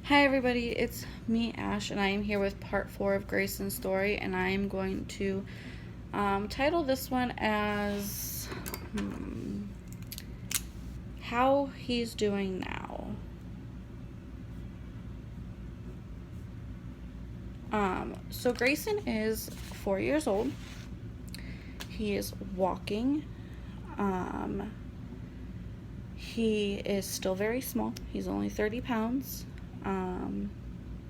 Hi everybody, it's me Ash and I am here with part 4 of Greyson's story, and I am going to title this one as How He's Doing Now. So Greyson is 4 years old. He is walking. He is still very small. He's only 30 pounds.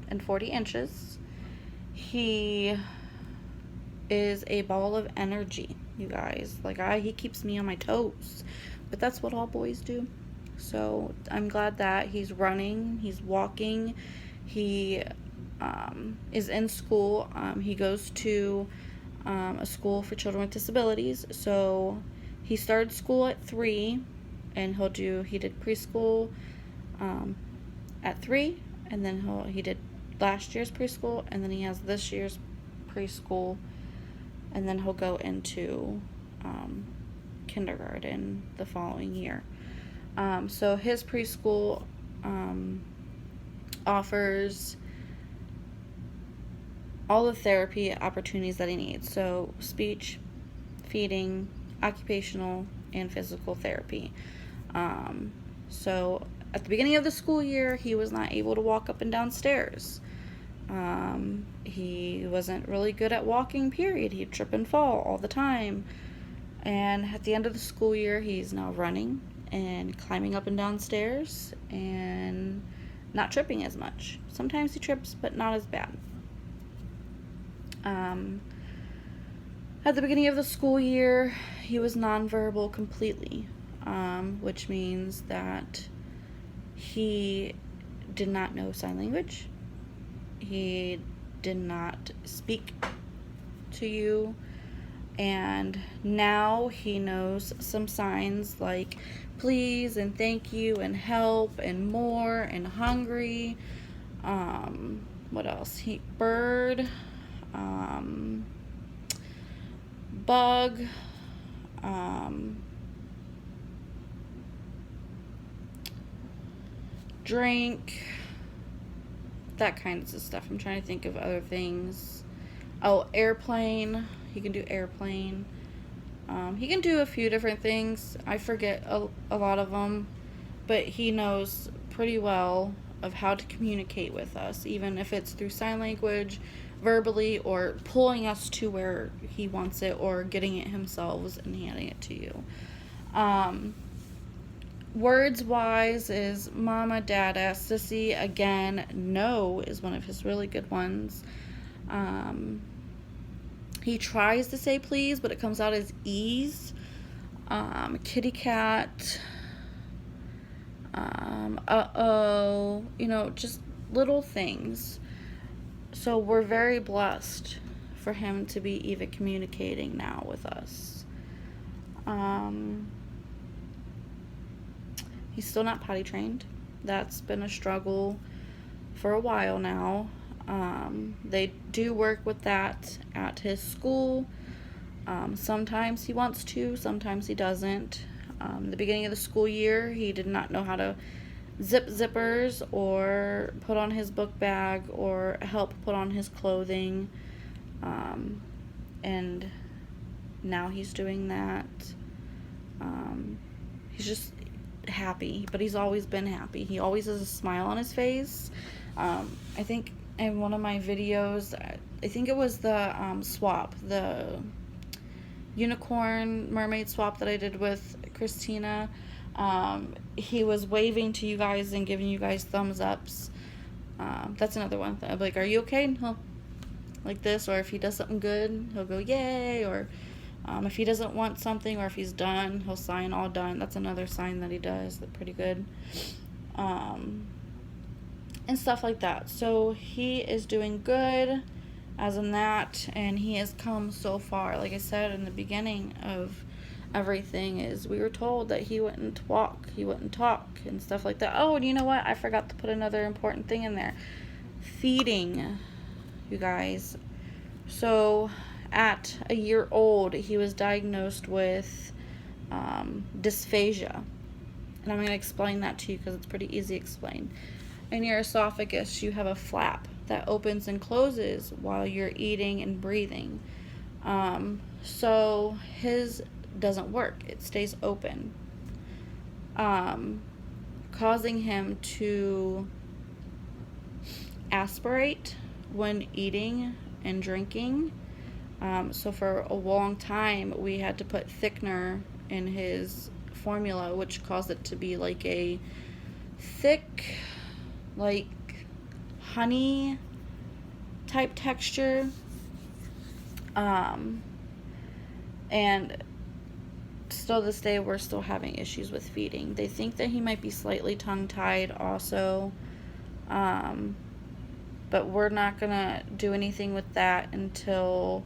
And 40 inches. He is a ball of energy, you guys. He keeps me on my toes, but that's what all boys do. So I'm glad that he's running, he's walking, he is in school. He goes to a school for children with disabilities. So he started school at 3, and he did preschool at 3, and then he did last year's preschool, and then he has this year's preschool, and then he'll go into kindergarten the following year. So his preschool offers all the therapy opportunities that he needs. So speech, feeding, occupational, and physical therapy. So at the beginning of the school year, he was not able to walk up and down stairs. He wasn't really good at walking, period. He'd trip and fall all the time. And at the end of the school year, he's now running and climbing up and down stairs and not tripping as much. Sometimes he trips, but not as bad. At the beginning of the school year, he was nonverbal completely, which means that he did not know sign language. He did not speak to you. And now he knows some signs like please and thank you and help and more and hungry. What else? Bird, bug, drink, that kind of stuff. I'm trying to think of other things. Oh, airplane. He can do airplane. He can do a few different things. I forget a lot of them, but he knows pretty well of how to communicate with us, even if it's through sign language, verbally, or pulling us to where he wants it, or getting it himself and handing it to you. Words wise is mama, dada, sissy. Again, no is one of his really good ones. He tries to say please, but it comes out as ease. Kitty cat, uh-oh, just little things. So we're very blessed for him to be even communicating now with us. He's still not potty trained. That's been a struggle for a while now. They do work with that at his school. Sometimes he wants to, sometimes he doesn't. The beginning of the school year, he did not know how to zip zippers or put on his book bag or help put on his clothing. And now he's doing that. He's just happy, but he's always been happy. He always has a smile on his face. I think in one of my videos, I think it was the swap, the unicorn mermaid swap that I did with Christina. He was waving to you guys and giving you guys thumbs ups. That's another one. I'm like, are you okay? And he'll like this, or if he does something good, he'll go yay, or if he doesn't want something, or if he's done, he'll sign all done. That's another sign that he does. That's pretty good. And stuff like that. So he is doing good as in that, and he has come so far. Like I said in the beginning of everything, is we were told that he wouldn't walk, he wouldn't talk, and stuff like that. Oh, and you know what? I forgot to put another important thing in there. Feeding, you guys. So at a year old, he was diagnosed with dysphagia. And I'm going to explain that to you because it's pretty easy to explain. in your esophagus, you have a flap that opens and closes while you're eating and breathing. So his doesn't work. It stays open, causing him to aspirate when eating and drinking. So for a long time, we had to put thickener in his formula, which caused it to be like a thick, like honey type texture. And still this day, we're still having issues with feeding. They think that he might be slightly tongue-tied also. But we're not gonna do anything with that until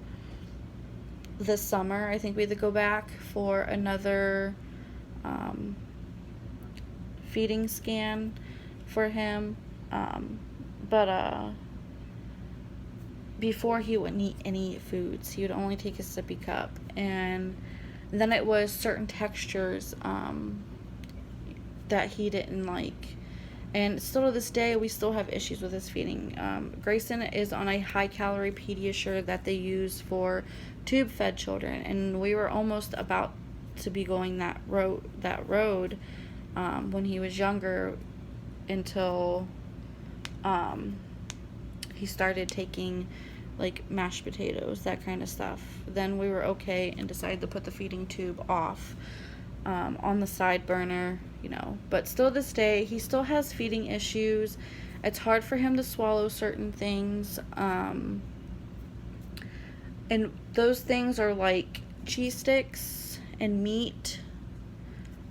this summer. I think we have to go back for another feeding scan for him. But before, he wouldn't eat any foods. He would only take a sippy cup. And then it was certain textures that he didn't like. And still to this day, we still have issues with his feeding. Greyson is on a high-calorie Pediasure that they use for tube-fed children. And we were almost about to be going that road when he was younger, until he started taking like mashed potatoes, that kind of stuff. Then we were okay and decided to put the feeding tube off on the side burner, you know. But still this day, he still has feeding issues. It's hard for him to swallow certain things. And those things are like cheese sticks and meat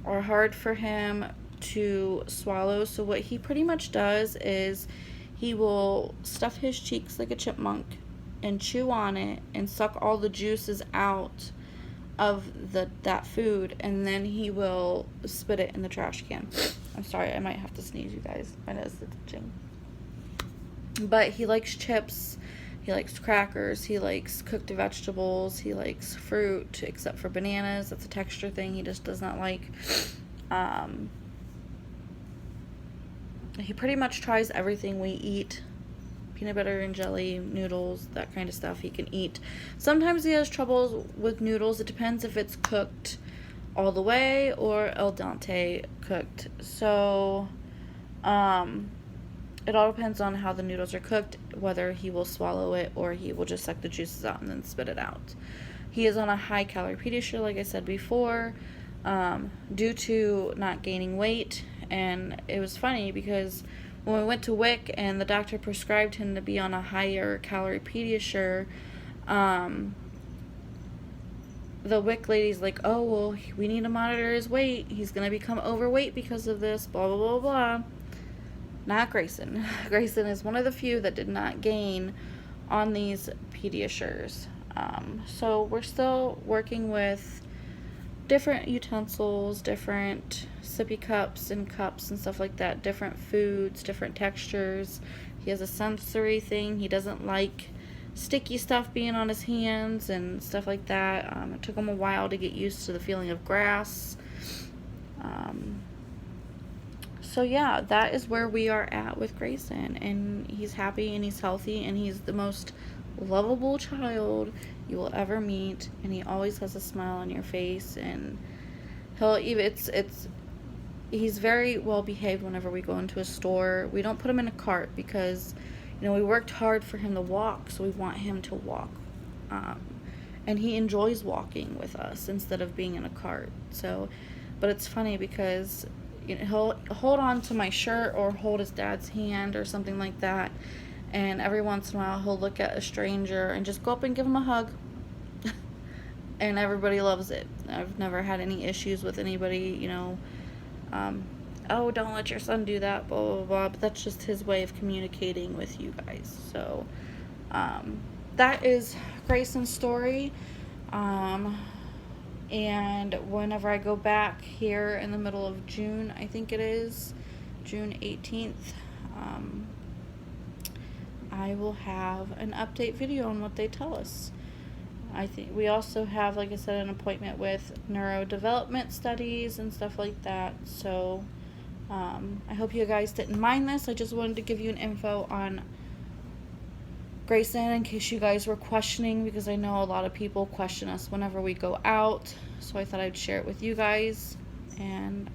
are hard for him to swallow. So what he pretty much does is he will stuff his cheeks like a chipmunk and chew on it and suck all the juices out of that food, and then he will spit it in the trash can. I'm sorry, I might have to sneeze, you guys. My nose is itching. But he likes chips, he likes crackers, he likes cooked vegetables, he likes fruit, except for bananas. That's a texture thing he just does not like. He pretty much tries everything we eat. Peanut butter and jelly, noodles, that kind of stuff he can eat. Sometimes he has trouble with noodles. It depends if it's cooked all the way or al dente cooked. So, it all depends on how the noodles are cooked, whether he will swallow it or he will just suck the juices out and then spit it out. He is on a high-calorie Pediasure, like I said before, due to not gaining weight. And it was funny because when we went to WIC and the doctor prescribed him to be on a higher calorie Pediasure, the WIC lady's like, oh, well, we need to monitor his weight. He's going to become overweight because of this, blah, blah, blah, blah. Not Greyson. Greyson is one of the few that did not gain on these Pediasures. So we're still working with different utensils, different sippy cups and stuff like that, different foods, different textures. He has a sensory thing. He doesn't like sticky stuff being on his hands and stuff like that. It took him a while to get used to the feeling of grass. So yeah, that is where we are at with Greyson, and he's happy and he's healthy and he's the most lovable child you will ever meet, and he always has a smile on your face, and he's very well behaved whenever we go into a store. We don't put him in a cart because, you know, we worked hard for him to walk, so we want him to walk. And he enjoys walking with us instead of being in a cart. So, but it's funny because, you know, he'll hold on to my shirt or hold his dad's hand or something like that. And every once in a while, he'll look at a stranger and just go up and give him a hug. And everybody loves it. I've never had any issues with anybody, you know, oh, don't let your son do that, blah, blah, blah. But that's just his way of communicating with you guys. So, that is Greyson's story. And whenever I go back here in the middle of June, I think it is, June 18th, I will have an update video on what they tell us. I think we also have, like I said, an appointment with neurodevelopment studies and stuff like that. So, I hope you guys didn't mind this. I just wanted to give you an info on Greyson in case you guys were questioning, because I know a lot of people question us whenever we go out. So I thought I'd share it with you guys. And